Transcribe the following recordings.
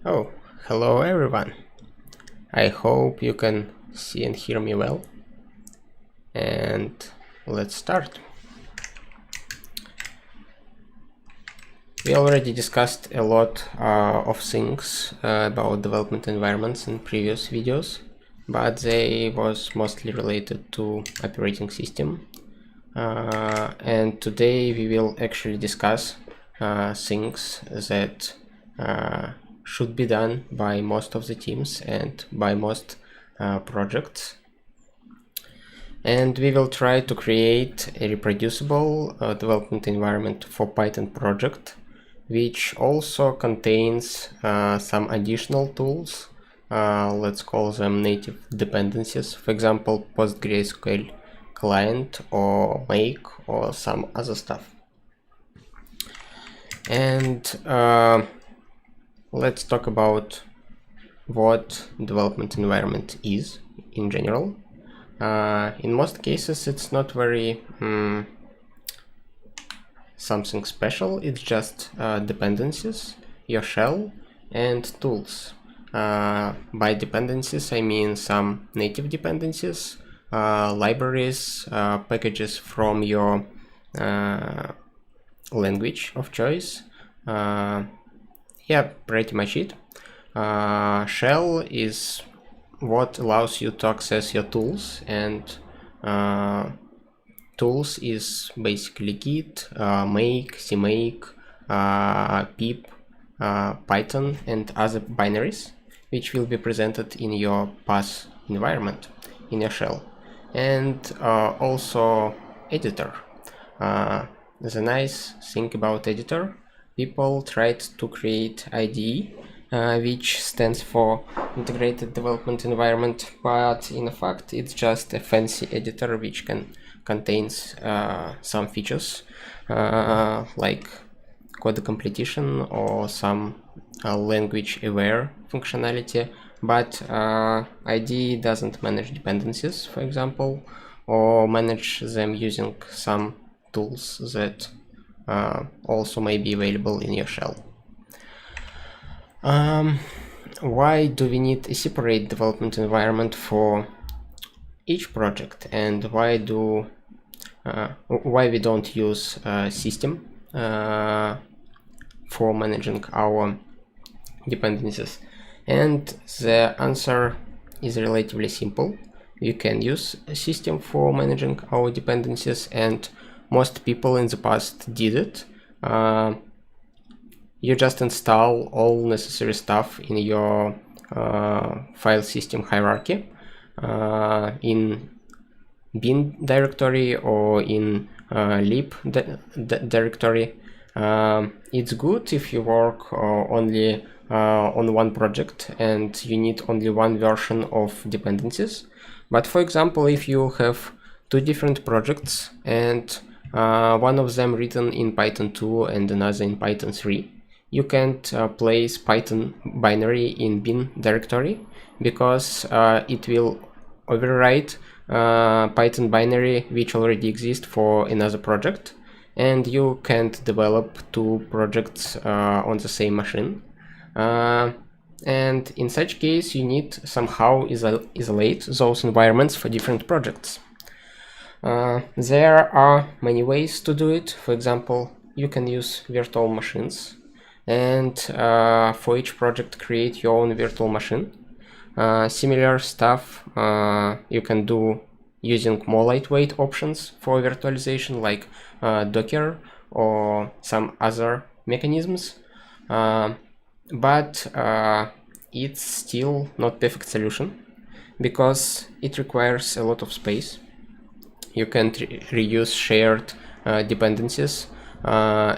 Oh, hello everyone. I hope you can see and hear me well. And let's start. We already discussed a lot of things about development environments in previous videos, but they was mostly related to operating system. And today we will actually discuss things that should be done by most of the teams and by most projects. And we will try to create a reproducible development environment for Python project, which also contains some additional tools. Let's call them native dependencies, for example, PostgreSQL client or make or some other stuff. And let's talk about what development environment is in general. In most cases, it's not very something special. It's just dependencies, your shell, and tools. By dependencies, I mean some native dependencies, libraries, packages from your language of choice. Yeah, pretty much it. Shell is what allows you to access your tools, and tools is basically Git, make, cmake, pip, Python, and other binaries, which will be presented in your path environment in your shell, and also editor. The nice thing about editor, people tried to create IDE, which stands for Integrated Development Environment, but in fact it's just a fancy editor which contains some features like code completion or some language aware functionality, but IDE doesn't manage dependencies, for example, or manage them using some tools that also may be available in your shell. Why do we need a separate development environment for each project, and why we don't use a system for managing our dependencies? And the answer is relatively simple. You can use a system for managing our dependencies, and most people in the past did it. You just install all necessary stuff in your file system hierarchy in bin directory or in lib directory. It's good if you work only on one project and you need only one version of dependencies. But for example, if you have two different projects and one of them written in Python 2 and another in Python 3, you can't place Python binary in bin directory because it will overwrite Python binary which already exists for another project, and you can't develop two projects on the same machine. And in such case, you need somehow isolate those environments for different projects. There are many ways to do it. For example, you can use virtual machines, and for each project create your own virtual machine. Similar stuff you can do using more lightweight options for virtualization, like Docker or some other mechanisms, but it's still not perfect solution because it requires a lot of space. You can reuse shared dependencies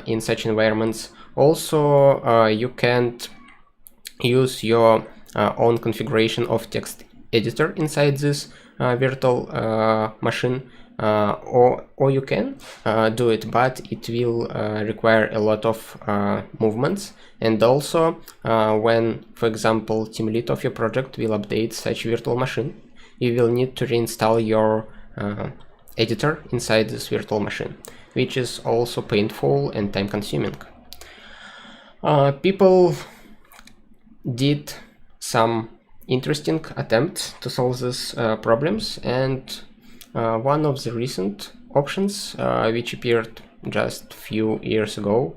in such environments. Also, you can't use your own configuration of text editor inside this virtual machine, or you can do it, but it will require a lot of movements. And also, when, for example, team lead of your project will update such virtual machine, you will need to reinstall your editor inside this virtual machine, which is also painful and time consuming. People did some interesting attempts to solve these problems, and one of the recent options which appeared just a few years ago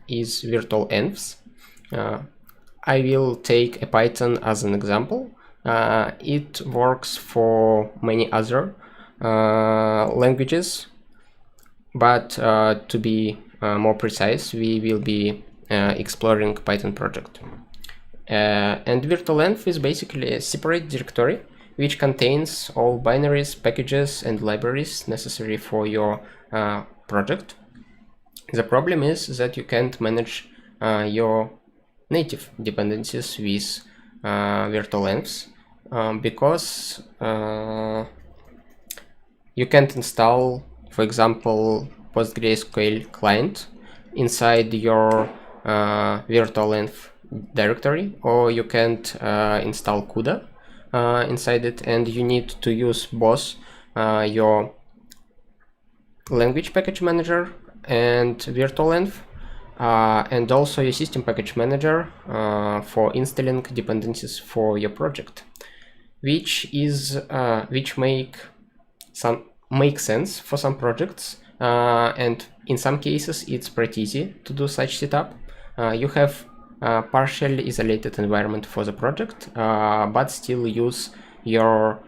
is virtualenvs. I will take a Python as an example. It works for many other languages, but to be more precise, we will be exploring Python project. And virtualenv is basically a separate directory which contains all binaries, packages, and libraries necessary for your project. The problem is that you can't manage your native dependencies with virtualenvs because you can't install, for example, PostgreSQL client inside your virtualenv directory, or you can't install CUDA inside it, and you need to use both your language package manager and virtualenv, and also your system package manager for installing dependencies for your project, which make sense for some projects, and in some cases it's pretty easy to do such setup. You have partially isolated environment for the project, but still use your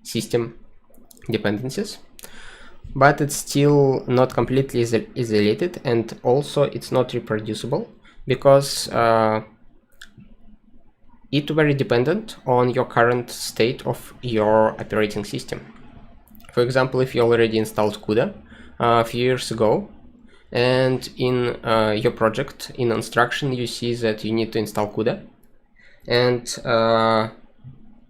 system dependencies. But it's still not completely isolated, and also it's not reproducible because it's very dependent on your current state of your operating system. For example, if you already installed CUDA a few years ago, and in your project, in instruction, you see that you need to install CUDA, and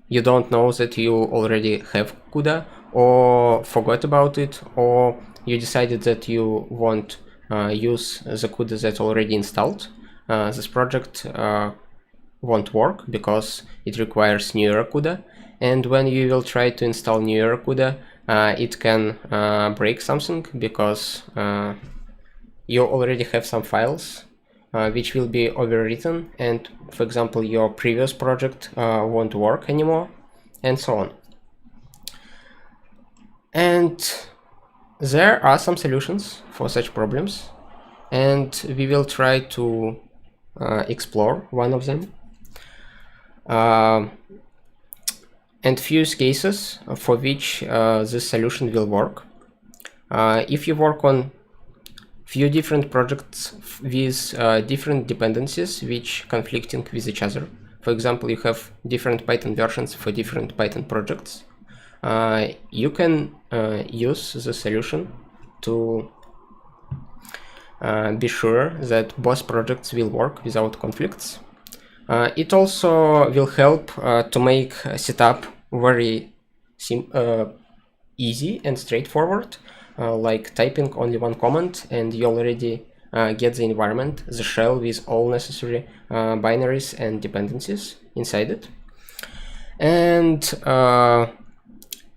you don't know that you already have CUDA, or forgot about it, or you decided that you won't use the CUDA that's already installed, this project won't work because it requires newer CUDA, and when you will try to install newer CUDA, it can break something because you already have some files which will be overwritten, and for example your previous project won't work anymore, and so on. And there are some solutions for such problems, and we will try to explore one of them, and few cases for which this solution will work. If you work on few different projects with different dependencies which conflicting with each other, for example, you have different Python versions for different Python projects, you can use the solution to be sure that both projects will work without conflicts. It also will help to make setup very easy and straightforward, like typing only one command and you already get the environment, the shell with all necessary binaries and dependencies inside it. And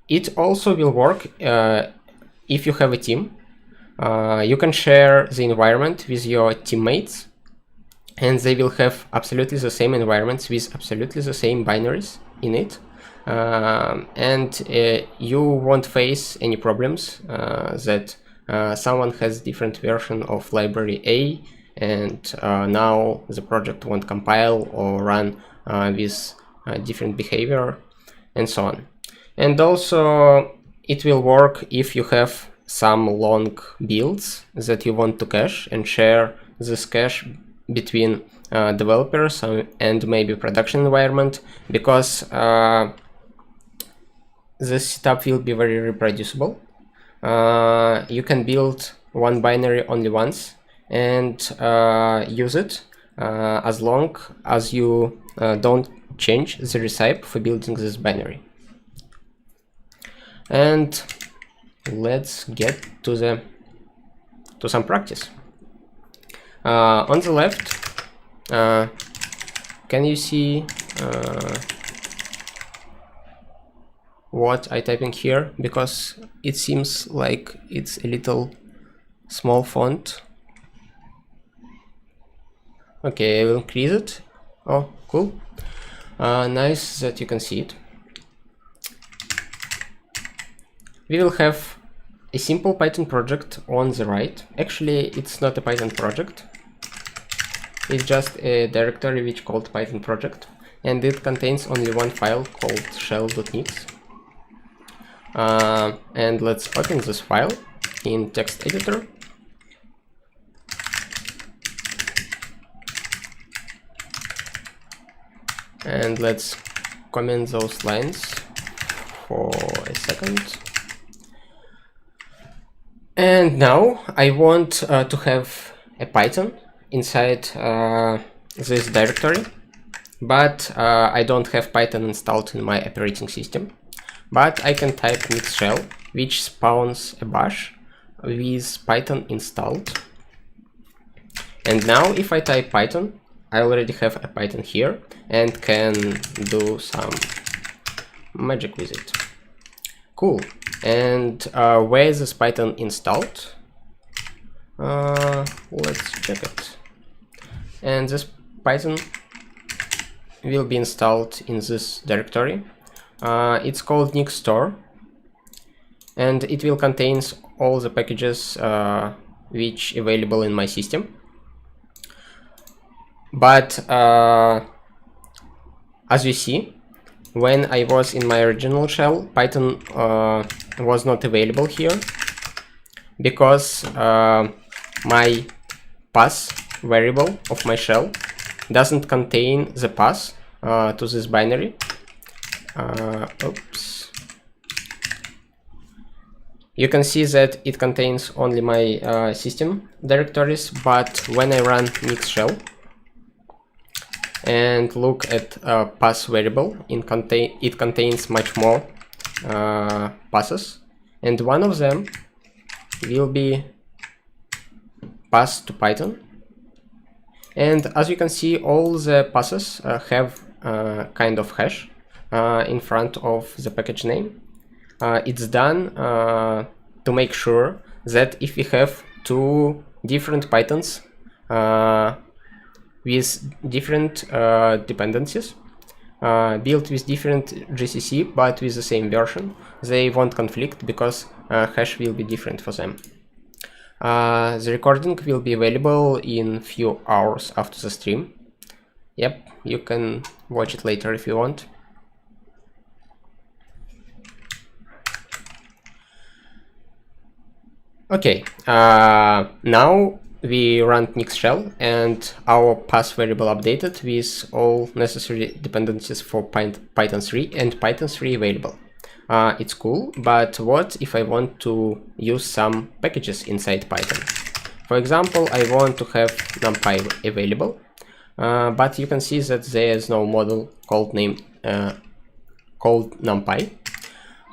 it also will work if you have a team. You can share the environment with your teammates, and they will have absolutely the same environments with absolutely the same binaries in it. And you won't face any problems that someone has different version of library A, and now the project won't compile or run with different behavior, and so on. And also it will work if you have some long builds that you want to cache and share this cache between developers and maybe production environment, because this setup will be very reproducible. You can build one binary only once and use it as long as you don't change the recipe for building this binary. And let's get to some practice. On the left, can you see what I typing here? Because it seems like it's a little small font. Okay, I will increase it. Oh, cool. Nice that you can see it. We will have a simple Python project on the right. Actually, it's not a Python project. It's just a directory which called Python project, and it contains only one file called shell.nix. And let's open this file in text editor. And let's comment those lines for a second. And now I want to have a Python inside this directory, but I don't have Python installed in my operating system. But I can type nix-shell, which spawns a bash with Python installed. And now if I type Python, I already have a Python here and can do some magic with it. Cool. And where is this Python installed? Let's check it. And this Python will be installed in this directory. It's called nix-store, and it will contain all the packages which available in my system. But as you see, when I was in my original shell, Python was not available here because my path variable of my shell doesn't contain the path to this binary. Oops. You can see that it contains only my system directories, but when I run nix-shell and look at path variable, it contains much more paths, and one of them will be path to Python. And as you can see, all the paths have kind of hash in front of the package name. It's done to make sure that if we have two different Pythons with different dependencies, built with different GCC but with the same version, they won't conflict because hash will be different for them. The recording will be available in few hours after the stream. Yep, you can watch it later if you want. Okay, now we run nix-shell and our path variable updated with all necessary dependencies for Python 3 and Python 3 available. It's cool, but what if I want to use some packages inside Python? For example, I want to have numpy available, but you can see that there is no model called numpy,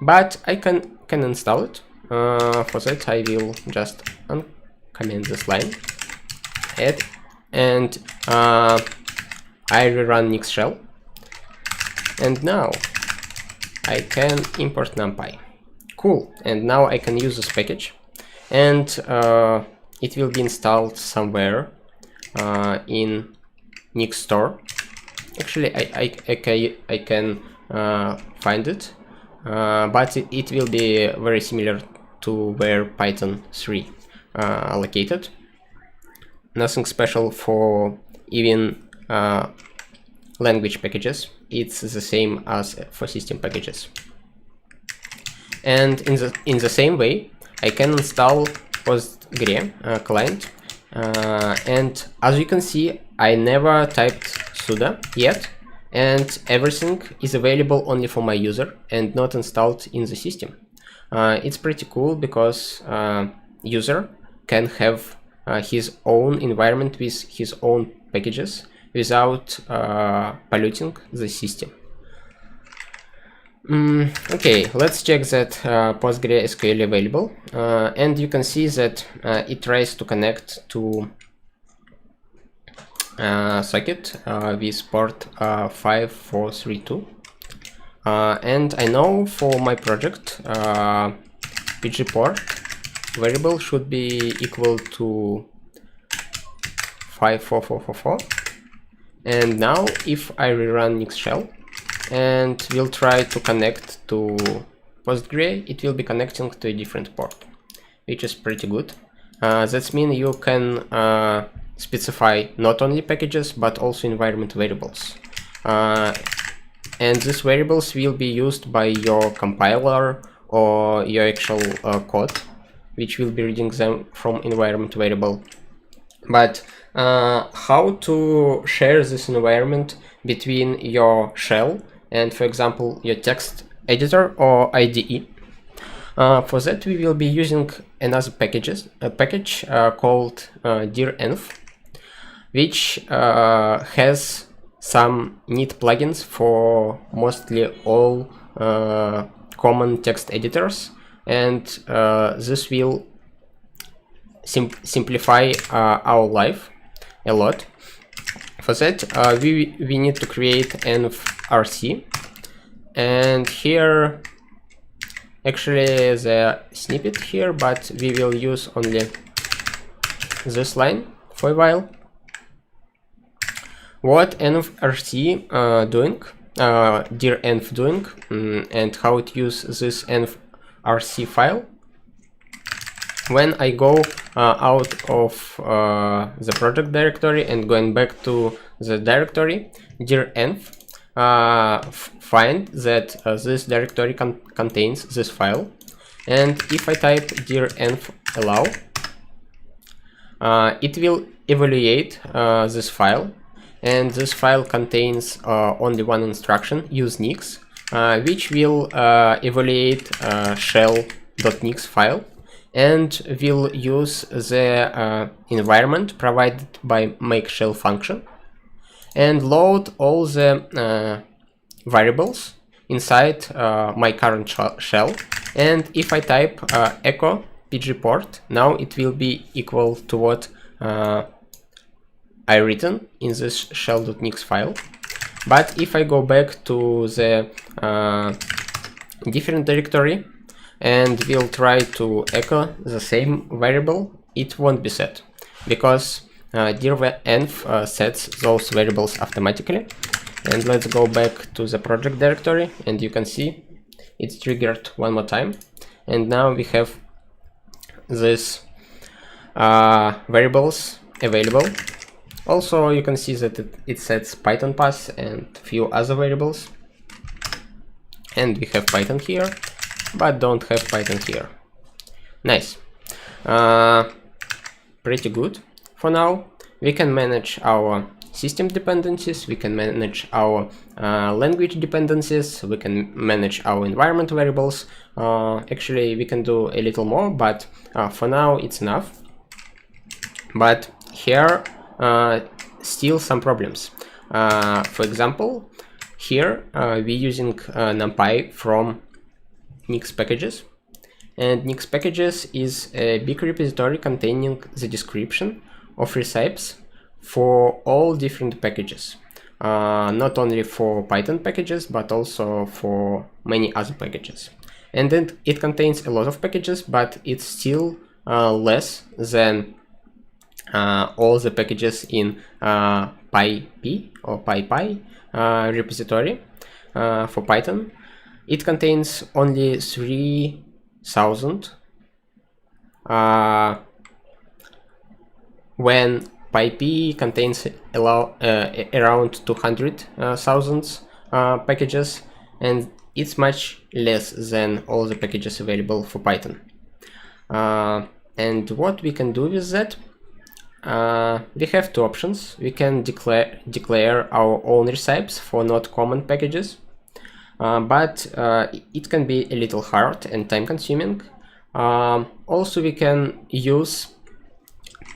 but I can install it. For that I will just uncomment this line, add, and I rerun nix-shell, and now I can import numpy. Cool, and now I can use this package, and it will be installed somewhere in nix-store. Actually, I can find it, but it will be very similar to where Python 3 located. Nothing special for even language packages. It's the same as for system packages. And in the same way, I can install Postgre client. And as you can see, I never typed sudo yet, and everything is available only for my user and not installed in the system. It's pretty cool because user can have his own environment with his own packages without polluting the system. Okay, let's check that PostgreSQL available, and you can see that it tries to connect to socket with port 5432. And I know for my project pg port variable should be equal to 54444, And now if I rerun nix-shell and we'll try to connect to PostgreSQL, it will be connecting to a different port, which is pretty good. That means you can specify not only packages but also environment variables. And these variables will be used by your compiler or your actual code, which will be reading them from environment variable. But how to share this environment between your shell and, for example, your text editor or IDE? For that, we will be using another package called direnv, which has some neat plugins for mostly all common text editors, and this will simplify our life a lot. For that, we need to create env-rc, and here actually the snippet here, but we will use only this line for a while. What env-rc doing, direnv doing, and how it uses this env-rc file. When I go out of the project directory and going back to the directory, direnv find that this directory contains this file, and if I type direnv allow, it will evaluate this file, and this file contains only one instruction, use nix, which will evaluate shell.nix file, and will use the environment provided by make-shell function and load all the variables inside my current shell. And if I type echo pgport, now it will be equal to what I written in this shell.nix file. But if I go back to the different directory and we'll try to echo the same variable, it won't be set, because direnv sets those variables automatically. And let's go back to the project directory, and you can see it's triggered one more time, and now we have these variables available. Also, you can see that it sets Python path and few other variables, and we have Python here, but don't have Python here. Nice. Pretty good for now. We can manage our system dependencies, we can manage our language dependencies, we can manage our environment variables. Actually, we can do a little more, but for now it's enough. But here still some problems. For example, here we're using NumPy from nix packages, and nix packages is a big repository containing the description of recipes for all different packages, not only for Python packages but also for many other packages. And then it contains a lot of packages, but it's still less than all the packages in PyP or PyPy repository for Python. It contains only 3,000 when PyP contains around 200,000 packages, and it's much less than all the packages available for Python. And what we can do with that? We have two options. We can declare our own recipes for not common packages, but it can be a little hard and time consuming. Also, we can use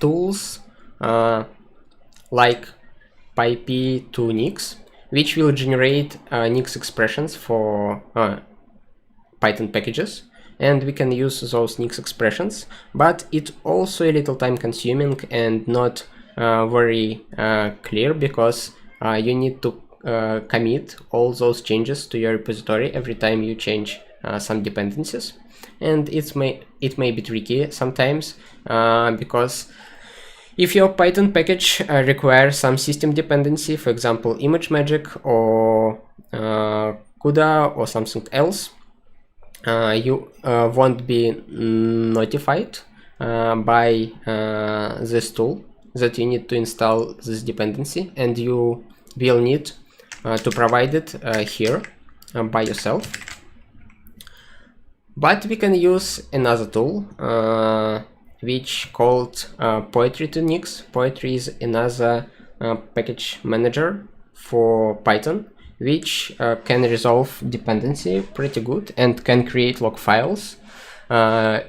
tools like PyP2nix, which will generate nix expressions for Python packages, and we can use those nix expressions, but it's also a little time consuming and not very clear, because you need to commit all those changes to your repository every time you change some dependencies, and it may be tricky sometimes, because If your Python package requires some system dependency, for example, ImageMagick or CUDA or something else, you won't be notified by this tool that you need to install this dependency, and you will need to provide it here by yourself. But we can use another tool which called Poetry2Nix. Poetry is another package manager for Python, which can resolve dependency pretty good and can create log files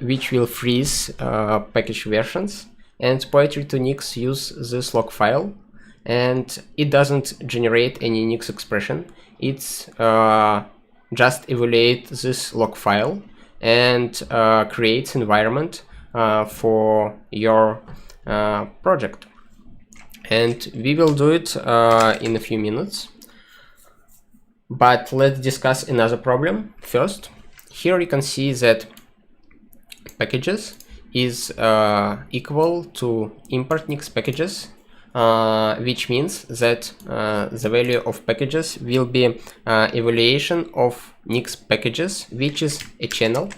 which will freeze package versions. And Poetry2Nix use this log file, and it doesn't generate any Nix expression. It's just evaluate this log file and creates environment for your project. And we will do it in a few minutes. But let's discuss another problem first. Here you can see that packages is equal to import nix packages, which means that the value of packages will be evaluation of nix packages, which is a channel.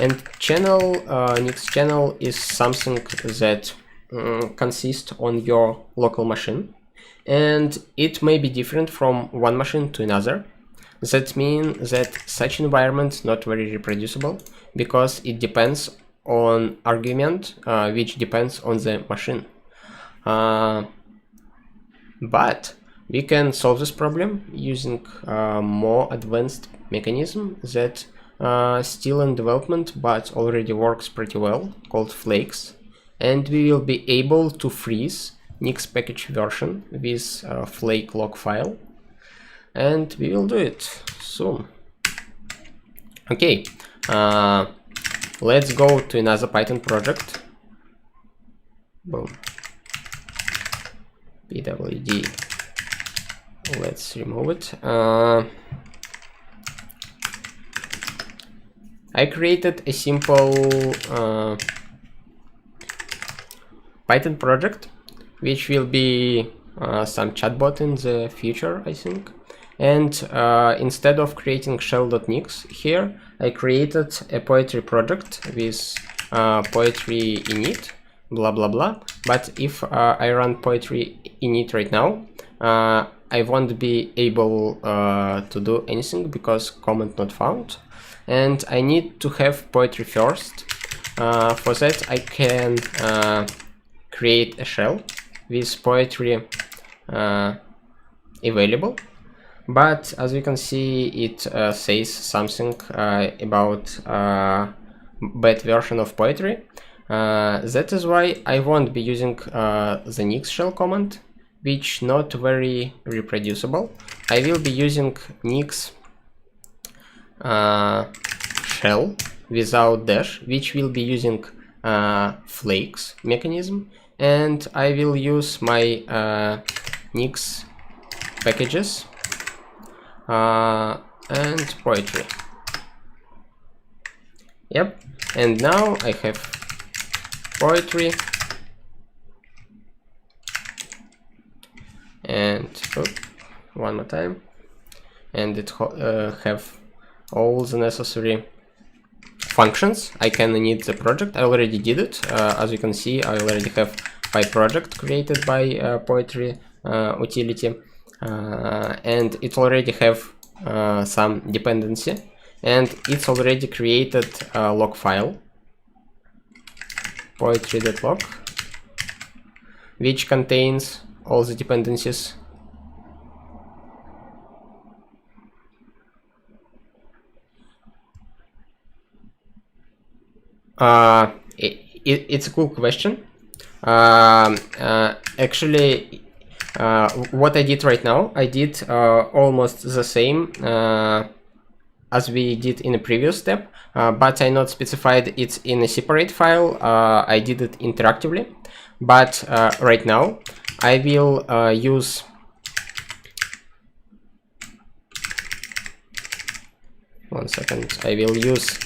And channel, nix channel is something that consists on your local machine, and it may be different from one machine to another. That means that such environment is not very reproducible, because it depends on argument which depends on the machine. But we can solve this problem using more advanced mechanism that still in development but already works pretty well, called flakes. And we will be able to freeze Nix package version with flake log file, and we will do it soon. Okay, let's go to another Python project. Boom. pwd. Let's remove it. I created a simple Python project, which will be some chatbot in the future, I think. And instead of creating shell.nix here, I created a poetry project with poetry init, blah blah blah. But if I run poetry init right now, I won't be able to do anything because command not found. And I need to have poetry first. For that, I can create a shell with poetry available. But as you can see, it says something about bad version of poetry. That is why I won't be using the nix-shell command, which not very reproducible. I will be using nix shell without dash, which will be using flakes mechanism, and I will use my nix packages and poetry. Yep, and now I have poetry and one more time, and it have all the necessary functions. I can init the project. I already did it. As you can see, I already have my project created by poetry utility, and it already have some dependency, and it's already created a log file, poetry.log, which contains all the dependencies. It's a cool question. Actually, what I did right now, I did almost the same as we did in the previous step, but I not specified it in a separate file. I did it interactively, but right now I will use one second. I will use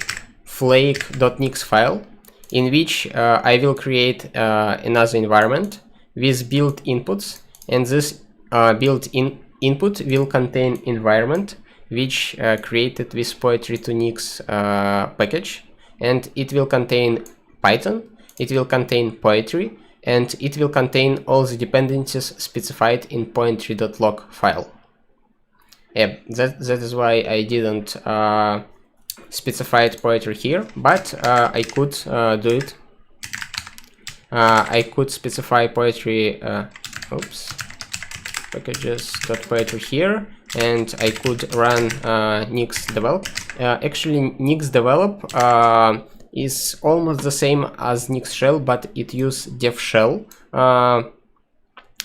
flake.nix file, in which I will create another environment with built inputs, and this built-in input will contain environment which created with poetry to nix package, and it will contain Python, it will contain poetry, and it will contain all the dependencies specified in poetry.log file. Yeah, that is why I didn't specify poetry here, but I could do it. I could specify poetry, packages.poetry here, and I could run nix-develop. Actually, nix-develop is almost the same as nix-shell, but it uses dev-shell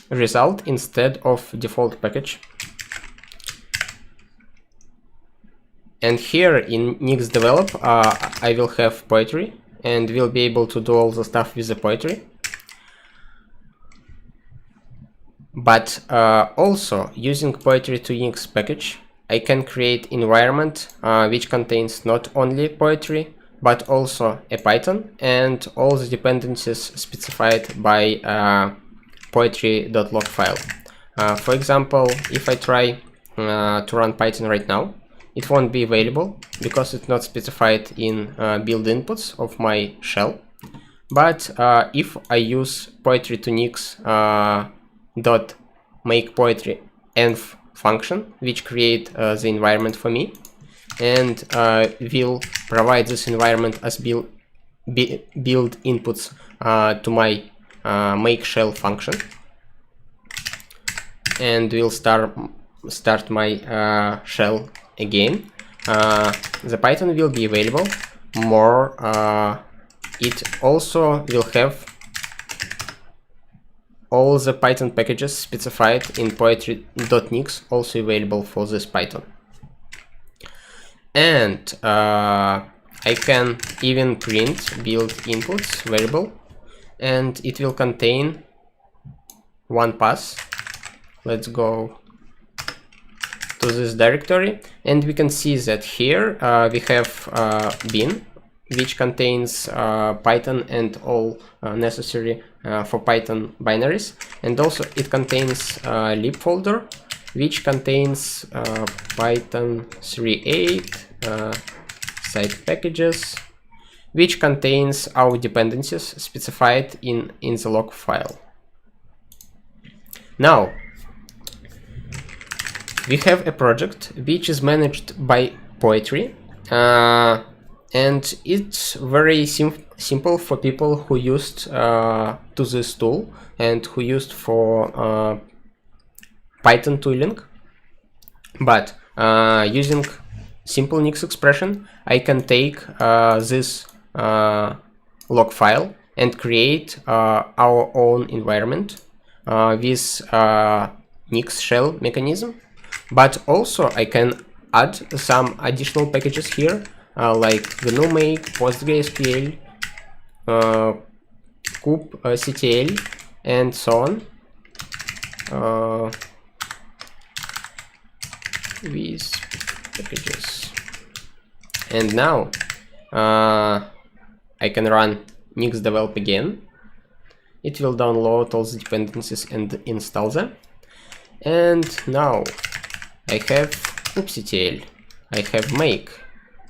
result instead of default package. And here in nix-develop, I will have poetry, and will be able to do all the stuff with the poetry. But also, using poetry to nix package, I can create environment which contains not only poetry, but also a Python and all the dependencies specified by poetry.log file. For example, if I try to run Python right now, it won't be available because it's not specified in build inputs of my shell. But if I use poetry to nix dot make poetry env function, which create the environment for me, and will provide this environment as build inputs to my make shell function, and will start my shell again, the Python will be available. More, it also will have all the Python packages specified in poetry.nix also available for this Python. And I can even print build inputs variable, and it will contain one path. Let's go to this directory, and we can see that here we have bin, which contains Python and all necessary for Python binaries, and also it contains lib folder, which contains Python 3.8 site packages, which contains our dependencies specified in the log file. Now we have a project which is managed by poetry, and it's very simple for people who used to this tool and who used for Python tooling. But using simple nix expression, I can take this log file and create our own environment with nix-shell mechanism. But also I can add some additional packages here, like GNU make, PostgreSQL, kubectl, and so on, with packages. And now I can run nix-develop again. It will download all the dependencies and install them. And now I have kubectl, I have make,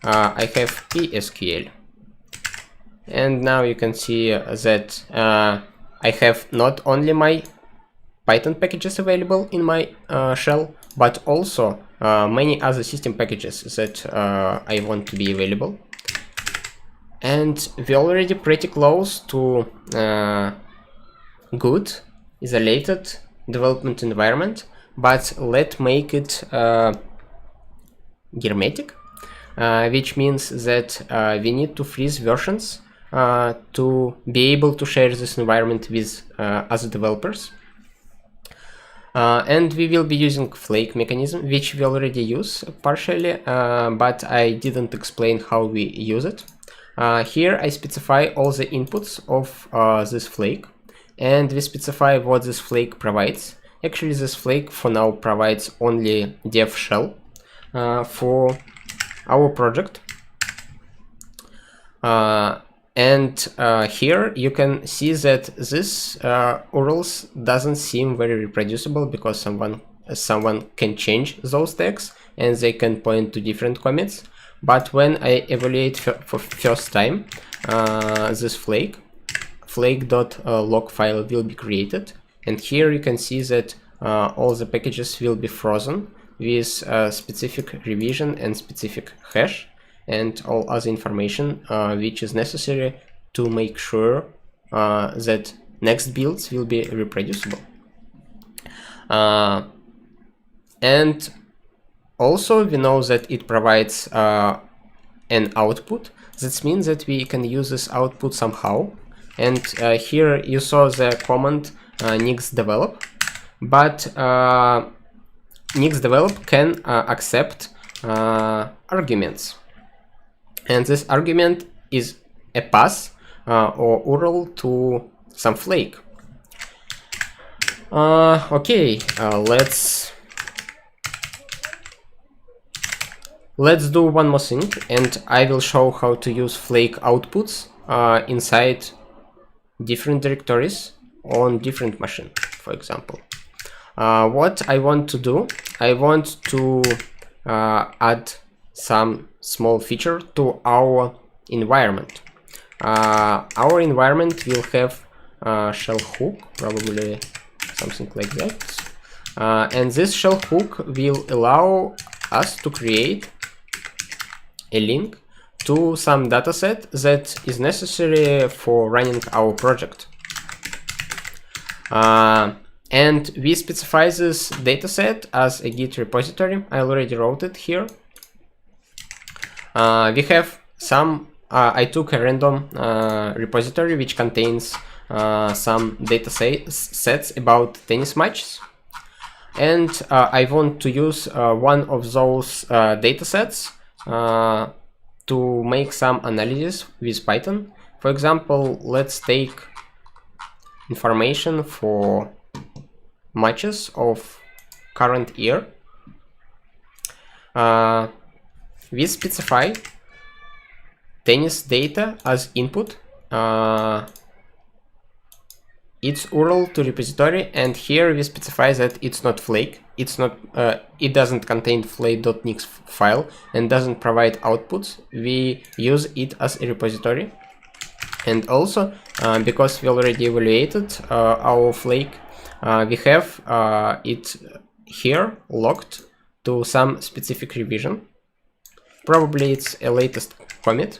I have psql, and now you can see that I have not only my Python packages available in my shell, but also many other system packages that I want to be available. And we're already pretty close to good isolated development environment, but let's make it hermetic, which means that we need to freeze versions to be able to share this environment with other developers. And we will be using flake mechanism, which we already use partially, but I didn't explain how we use it. Here I specify all the inputs of this flake, and we specify what this flake provides. Actually, this flake for now provides only dev shell for our project. And here you can see that this URLs doesn't seem very reproducible because someone can change those tags and they can point to different commits. But when I evaluate for first time, this flake.log file will be created, and here you can see that all the packages will be frozen with specific revision and specific hash and all other information which is necessary to make sure that next builds will be reproducible. And also we know that it provides an output. That means that we can use this output somehow. And here you saw the command nix-develop, but nix-develop can accept arguments. And this argument is a path or URL to some flake. Okay, let's do one more thing, and I will show how to use flake outputs inside different directories on different machine, for example. What I want to do, I want to add some small feature to our environment. Our environment will have shell hook, probably something like that. And this shell hook will allow us to create a link to some dataset that is necessary for running our project. And we specify this dataset as a Git repository. I already wrote it here. We have some, I took a random repository which contains some data sets about tennis matches. And I want to use one of those data sets to make some analysis with Python. For example, let's take information for matches of current year. We specify tennis data as input, its URL to repository, and here we specify that it's not flake, it doesn't contain flake.nix file and doesn't provide outputs. We use it as a repository. And also, because we already evaluated our flake, we have it here logged to some specific revision. Probably it's a latest commit.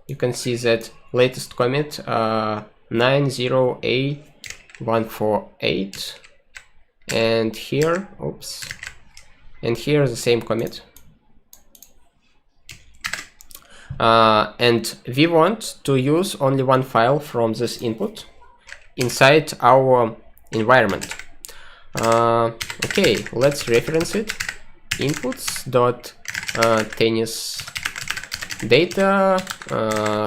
You can see that latest commit 90A148, and here, oops, and here the same commit. And we want to use only one file from this input inside our environment. Okay, let's reference it. Inputs.tennis data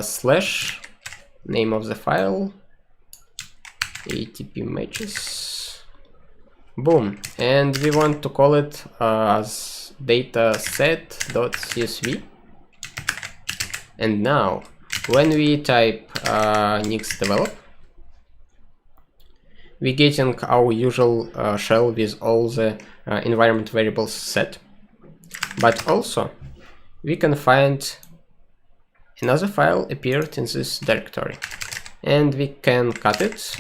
slash name of the file ATP matches. Boom, and we want to call it as dataset.csv. And now when we type nix-develop, we getting our usual shell with all the environment variables set. But also we can find another file appeared in this directory, and we can cut it.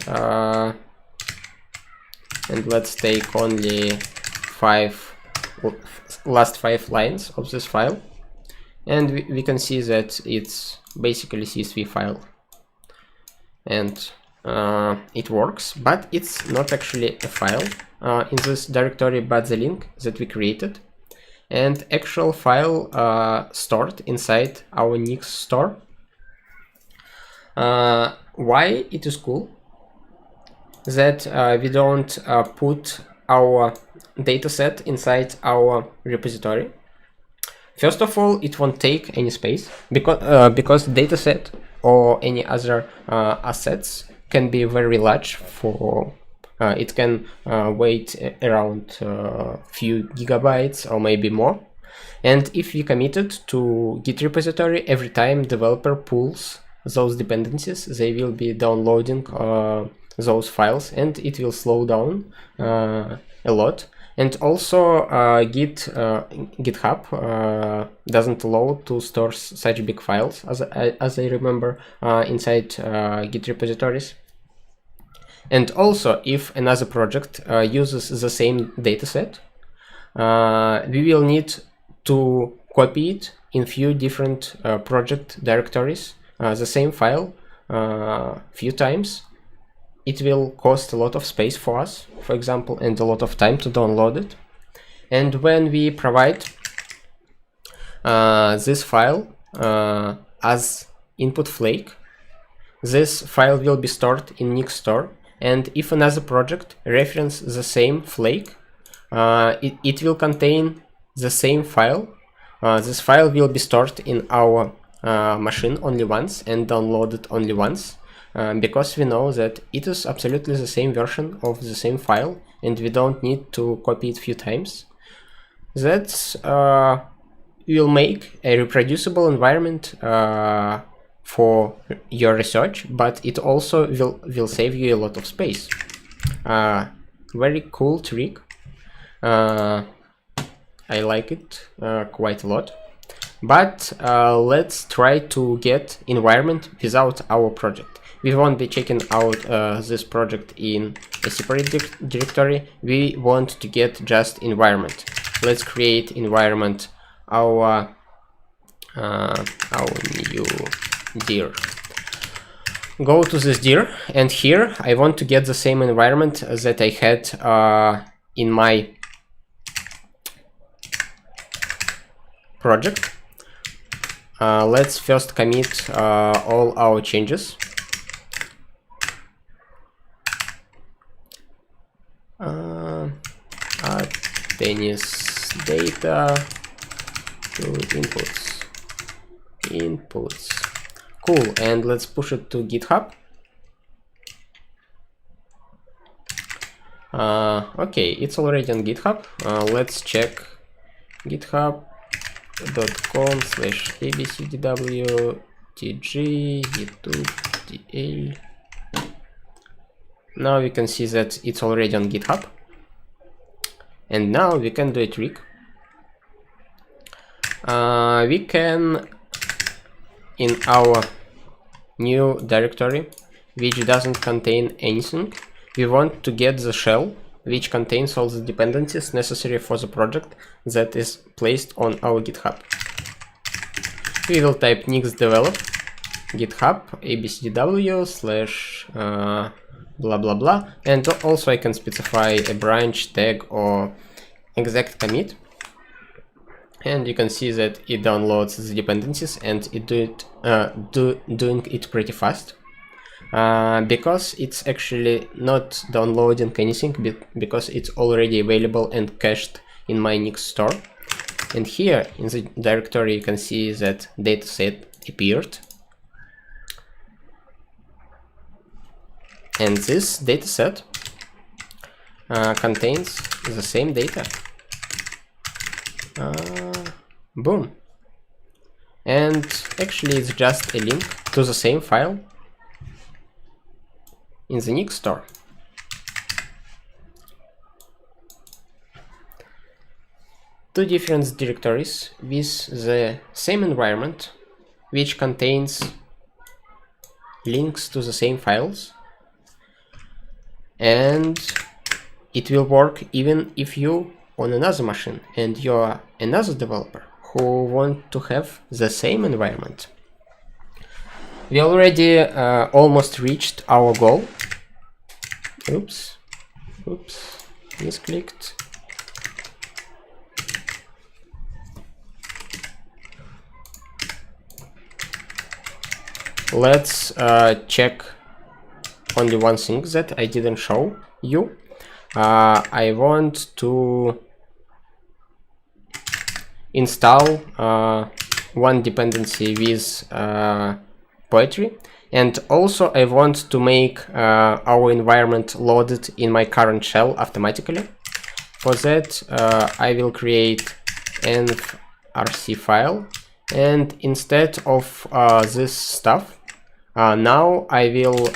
And let's take only last five lines of this file, and we can see that it's basically CSV file, and it works, but it's not actually a file in this directory, but the link that we created. And actual file stored inside our Nix store. Why it is cool that we don't put our dataset inside our repository. First of all, it won't take any space because dataset or any other assets can be very large. For it can weight around few gigabytes or maybe more. And if we commit it to Git repository, every time developer pulls those dependencies, they will be downloading those files, and it will slow down a lot. And also GitHub doesn't allow to store such big files, as I remember, inside Git repositories. And also, if another project uses the same dataset, we will need to copy it in few different project directories, the same file, few times. It will cost a lot of space for us, for example, and a lot of time to download it. And when we provide this file as input flake, this file will be stored in nix-store. And if another project references the same flake, it will contain the same file. This file will be stored in our machine only once and downloaded only once, because we know that it is absolutely the same version of the same file, and we don't need to copy it a few times. That will make a reproducible environment for your research, but it also will save you a lot of space. Very cool trick. I like it quite a lot. But let's try to get environment without our project. We won't be checking out this project in a separate directory. We want to get just environment. Let's create environment our new dir. Go to this dir, and here I want to get the same environment that I had in my project. Let's first commit all our changes. Add tennis data to inputs. Cool, and let's push it to GitHub. Okay, it's already on GitHub. Let's check github.com/abcdw tg Now we can see that it's already on GitHub. And now we can do a trick. We can, in our new directory, which doesn't contain anything, we want to get the shell which contains all the dependencies necessary for the project that is placed on our GitHub. We will type nix-develop github abcdw / blah blah blah, and also I can specify a branch tag or exact commit, and you can see that it downloads the dependencies, and it doing it pretty fast, because it's actually not downloading anything, because it's already available and cached in my Nix store. And here in the directory you can see that dataset appeared. And this dataset contains the same data. Boom. And actually it's just a link to the same file in the Nix store. Two different directories with the same environment, which contains links to the same files. And it will work even if you on another machine and you're another developer who want to have the same environment. We already almost reached our goal. Oops, misclicked. Let's check only one thing that I didn't show you. I want to install one dependency with poetry, and also I want to make our environment loaded in my current shell automatically. For that I will create env rc file, and instead of this stuff, now I will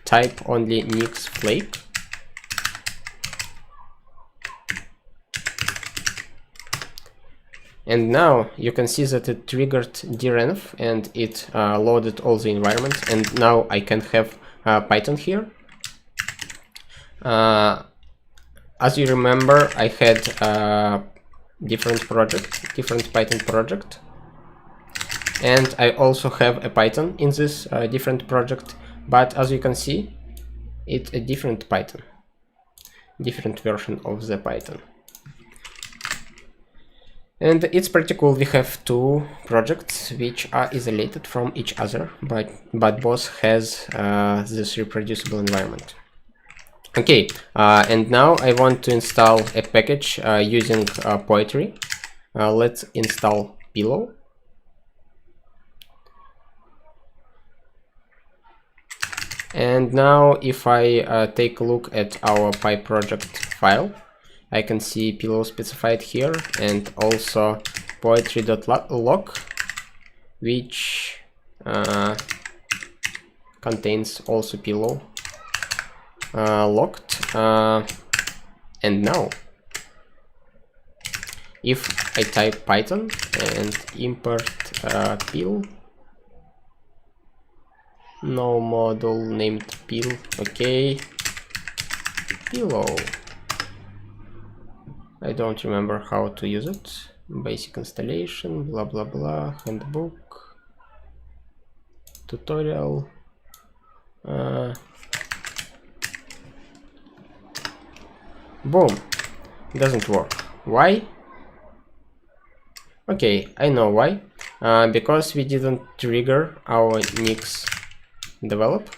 type only nix flake. And now you can see that it triggered direnv and it loaded all the environments, and now I can have Python here. As you remember, I had different Python project, and I also have a Python in this different project, but as you can see, it's a different Python, different version of the Python. And it's pretty cool. We have two projects which are isolated from each other, but both has this reproducible environment. Okay, and now I want to install a package using Poetry. Let's install Pillow. And now if I take a look at our PyProject file, I can see Pillow specified here, and also poetry.log, which contains also Pillow logged. And now if I type Python and import pill, no module named pill, okay, Pillow. I don't remember how to use it. Basic installation, blah blah blah, handbook, tutorial. Boom, doesn't work. Why? Okay, I know why. Because we didn't trigger our nix develop.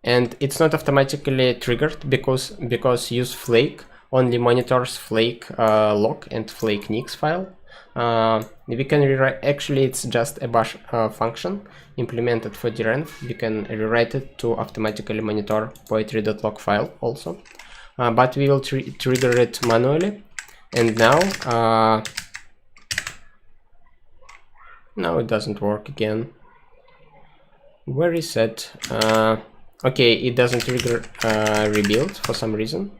And it's not automatically triggered because use flake only monitors flake log and flake nix file. We can rewrite, actually it's just a bash function implemented for direnv. We can rewrite it to automatically monitor poetry.log file also, but we will trigger it manually. And now it doesn't work again. Where is it? Okay, it doesn't trigger rebuild for some reason,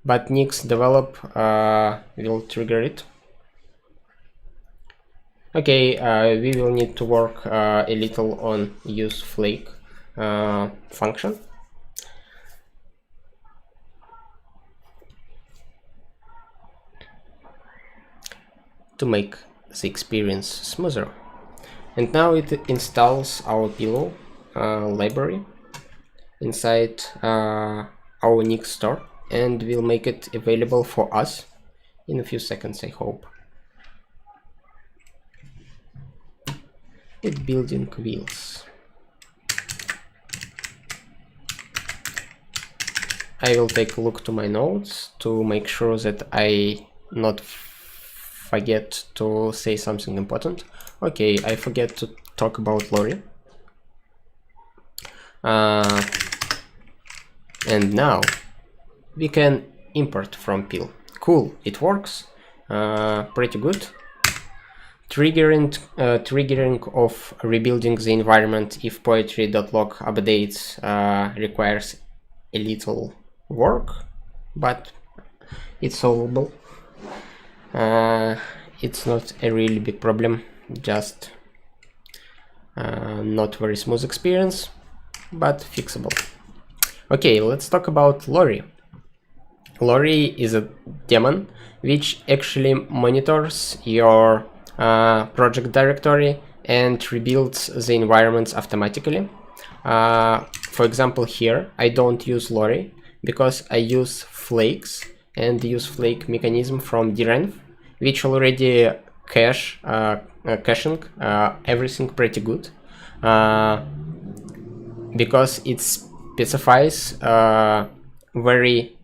but nix develop will trigger it. Okay, we will need to work a little on use flake function. To make the experience smoother. And now it installs our Pillow library inside our nix store, and will make it available for us in a few seconds, I hope. With building wheels. I will take a look to my notes to make sure that I not forget to say something important. Okay, I forget to talk about lorri. And now we can import from pill. Cool, it works pretty good. Triggering of rebuilding the environment if poetry.log updates requires a little work, but it's solvable. It's not a really big problem, just not very smooth experience, but fixable. Okay, let's talk about lorri. Lorri is a daemon which actually monitors your project directory and rebuilds the environments automatically. For example, here I don't use lorri because I use flakes and use flake mechanism from direnv, which already caching everything pretty good, because it specifies very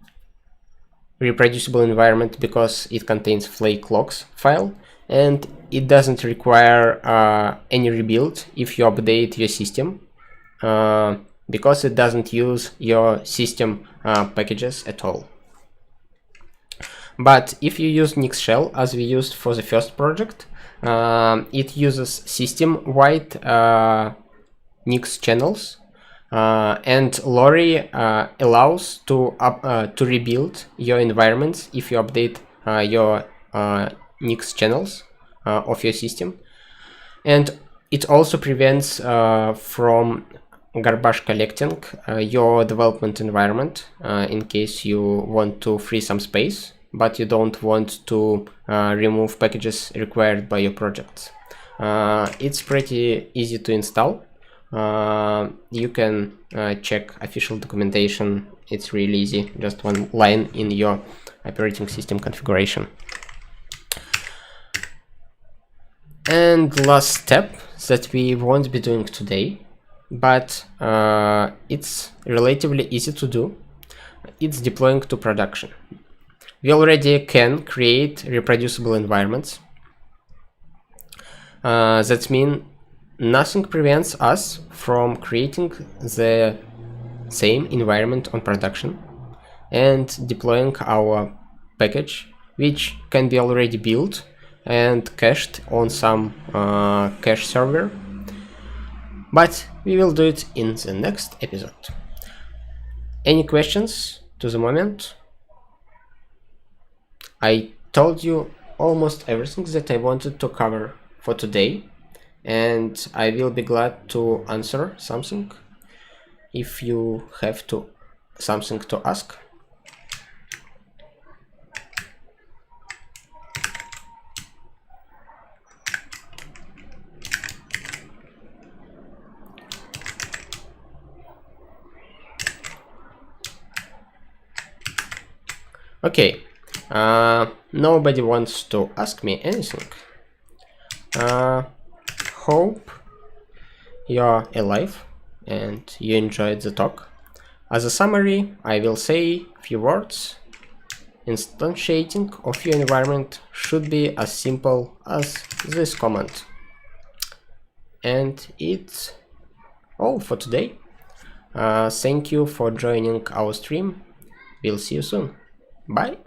reproducible environment because it contains flake logs file, and it doesn't require any rebuild if you update your system, because it doesn't use your system packages at all. But if you use nix-shell, as we used for the first project, it uses system-wide nix channels, and lorri allows to rebuild your environments if you update your nix channels of your system. And it also prevents from garbage collecting your development environment in case you want to free some space, but you don't want to remove packages required by your projects. It's pretty easy to install. You can check official documentation. It's really easy, just one line in your operating system configuration. And last step that we won't be doing today, but it's relatively easy to do, it's deploying to production. We already can create reproducible environments. That means nothing prevents us from creating the same environment on production and deploying our package, which can be already built and cached on some cache server. But we will do it in the next episode. Any questions to the moment? I told you almost everything that I wanted to cover for today, and I will be glad to answer something if you have something to ask. Okay, nobody wants to ask me anything. Hope you're alive and you enjoyed the talk. As a summary, I will say a few words. Instantiating of your environment should be as simple as this command. And it's all for today. Thank you for joining our stream. We'll see you soon. Bye.